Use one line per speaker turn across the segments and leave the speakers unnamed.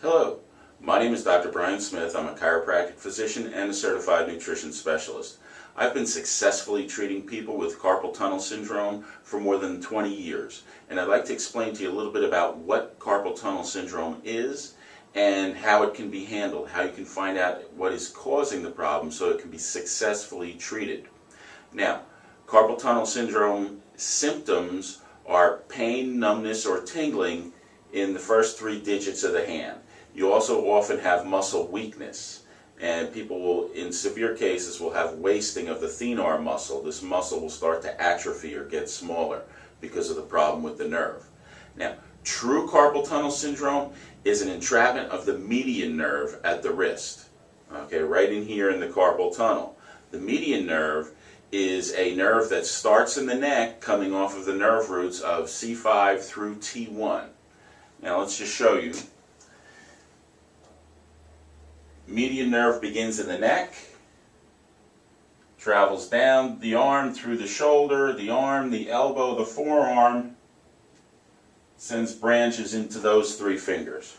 Hello, my name is Dr. Brian Smith. I'm a chiropractic physician and a certified nutrition specialist. I've been successfully treating people with carpal tunnel syndrome for more than 20 years, and I'd like to explain to you a little bit about what carpal tunnel syndrome is and how it can be handled, how you can find out what is causing the problem so it can be successfully treated. Now, carpal tunnel syndrome symptoms are pain, numbness, or tingling in the first 3 digits of the hand. You also often have muscle weakness, and people will, in severe cases, will have wasting of the thenar muscle. This muscle will start to atrophy or get smaller because of the problem with the nerve. Now, true carpal tunnel syndrome is an entrapment of the median nerve at the wrist. Okay, right in here in the carpal tunnel. The median nerve is a nerve that starts in the neck, coming off of the nerve roots of C5 through T1. Now let's just show you. Median nerve begins in the neck, travels down the arm, through the shoulder, the arm, the elbow, the forearm, sends branches into those 3 fingers.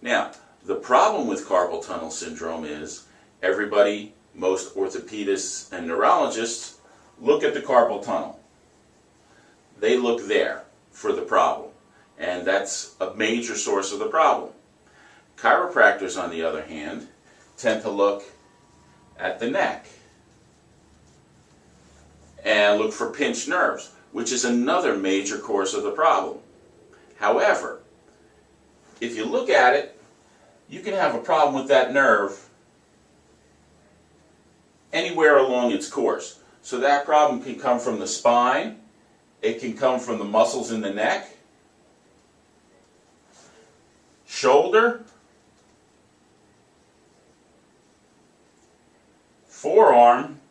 Now, the problem with carpal tunnel syndrome is everybody, most orthopedists and neurologists, look at the carpal tunnel. They look there for the problem, and that's a major source of the problem. Chiropractors, on the other hand, tend to look at the neck and look for pinched nerves, which is another major cause of the problem. However, if you look at it, you can have a problem with that nerve anywhere along its course. So that problem can come from the spine, it can come from the muscles in the neck, shoulder, forearm,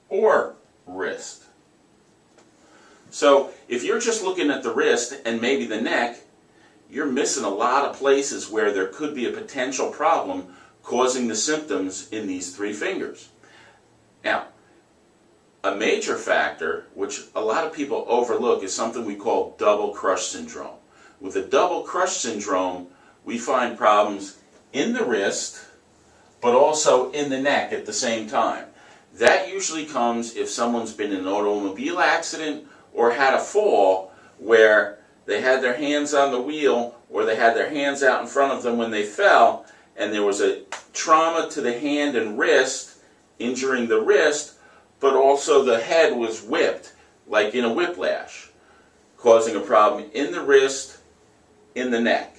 or wrist. So if you're just looking at the wrist and maybe the neck, you're missing a lot of places where there could be a potential problem causing the symptoms in these 3 fingers. Now, a major factor, which a lot of people overlook, is something we call double crush syndrome. With a double crush syndrome, we find problems in the wrist, but also in the neck at the same time. That usually comes if someone's been in an automobile accident or had a fall where they had their hands on the wheel or they had their hands out in front of them when they fell, and there was a trauma to the hand and wrist, injuring the wrist, but also the head was whipped, like in a whiplash, causing a problem in the wrist, in the neck.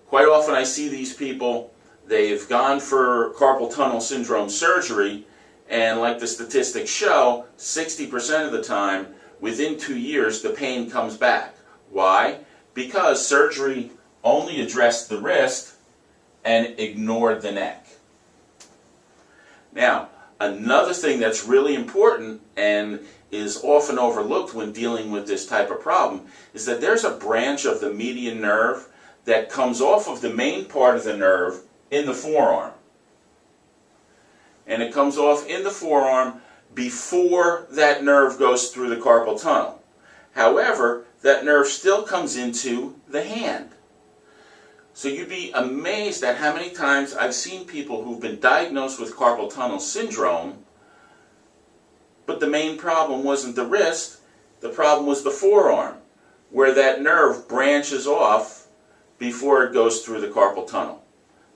Quite often I see these people, they've gone for carpal tunnel syndrome surgery, and like the statistics show, 60% of the time, within 2 years, the pain comes back. Why? Because surgery only addressed the wrist and ignored the neck. Now, another thing that's really important and is often overlooked when dealing with this type of problem is that there's a branch of the median nerve that comes off of the main part of the nerve in the forearm. And it comes off in the forearm before that nerve goes through the carpal tunnel. However, that nerve still comes into the hand. So you'd be amazed at how many times I've seen people who've been diagnosed with carpal tunnel syndrome, but the main problem wasn't the wrist, the problem was the forearm, where that nerve branches off before it goes through the carpal tunnel.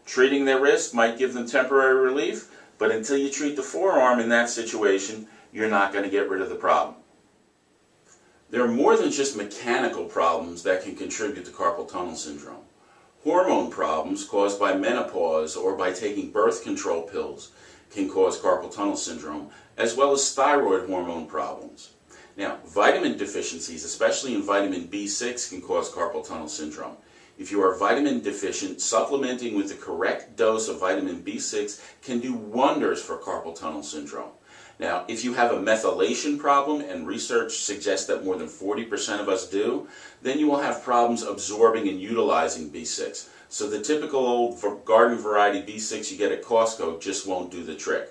Treating their wrist might give them temporary relief, but until you treat the forearm in that situation, you're not going to get rid of the problem. There are more than just mechanical problems that can contribute to carpal tunnel syndrome. Hormone problems caused by menopause or by taking birth control pills can cause carpal tunnel syndrome, as well as thyroid hormone problems. Now, vitamin deficiencies, especially in vitamin B6, can cause carpal tunnel syndrome. If you are vitamin deficient, supplementing with the correct dose of vitamin B6 can do wonders for carpal tunnel syndrome. Now, if you have a methylation problem, and research suggests that more than 40% of us do, then you will have problems absorbing and utilizing B6. So the typical old garden variety B6 you get at Costco just won't do the trick.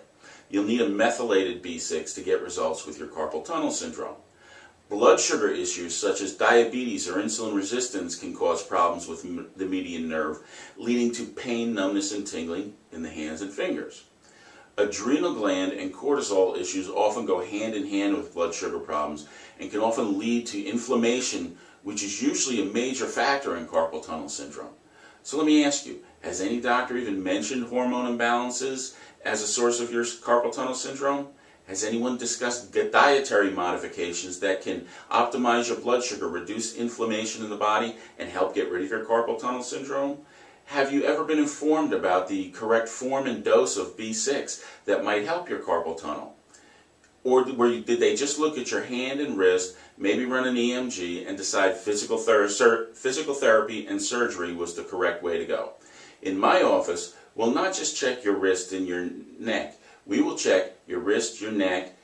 You'll need a methylated B6 to get results with your carpal tunnel syndrome. Blood sugar issues such as diabetes or insulin resistance can cause problems with the median nerve, leading to pain, numbness, and tingling in the hands and fingers. Adrenal gland and cortisol issues often go hand in hand with blood sugar problems and can often lead to inflammation, which is usually a major factor in carpal tunnel syndrome. So let me ask you, has any doctor even mentioned hormone imbalances as a source of your carpal tunnel syndrome? Has anyone discussed dietary modifications that can optimize your blood sugar, reduce inflammation in the body, and help get rid of your carpal tunnel syndrome? Have you ever been informed about the correct form and dose of B6 that might help your carpal tunnel? Or did they just look at your hand and wrist, maybe run an EMG, and decide physical therapy and surgery was the correct way to go? In my office, we'll not just check your wrist and your neck. We will check your wrist, your neck,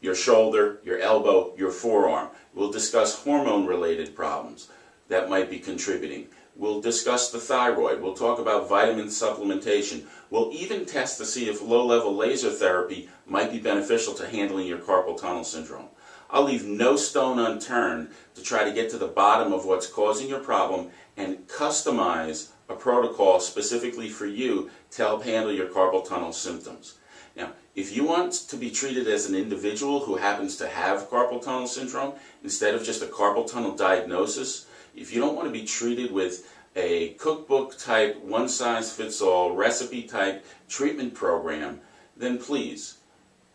your shoulder, your elbow, your forearm. We'll discuss hormone-related problems that might be contributing. We'll discuss the thyroid. We'll talk about vitamin supplementation. We'll even test to see if low-level laser therapy might be beneficial to handling your carpal tunnel syndrome. I'll leave no stone unturned to try to get to the bottom of what's causing your problem and customize a protocol specifically for you to help handle your carpal tunnel symptoms. Now, if you want to be treated as an individual who happens to have carpal tunnel syndrome instead of just a carpal tunnel diagnosis, if you don't want to be treated with a cookbook type, one-size-fits-all, recipe type treatment program, then please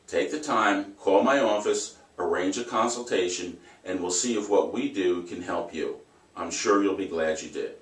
take the time, call my office, arrange a consultation, and we'll see if what we do can help you. I'm sure you'll be glad you did.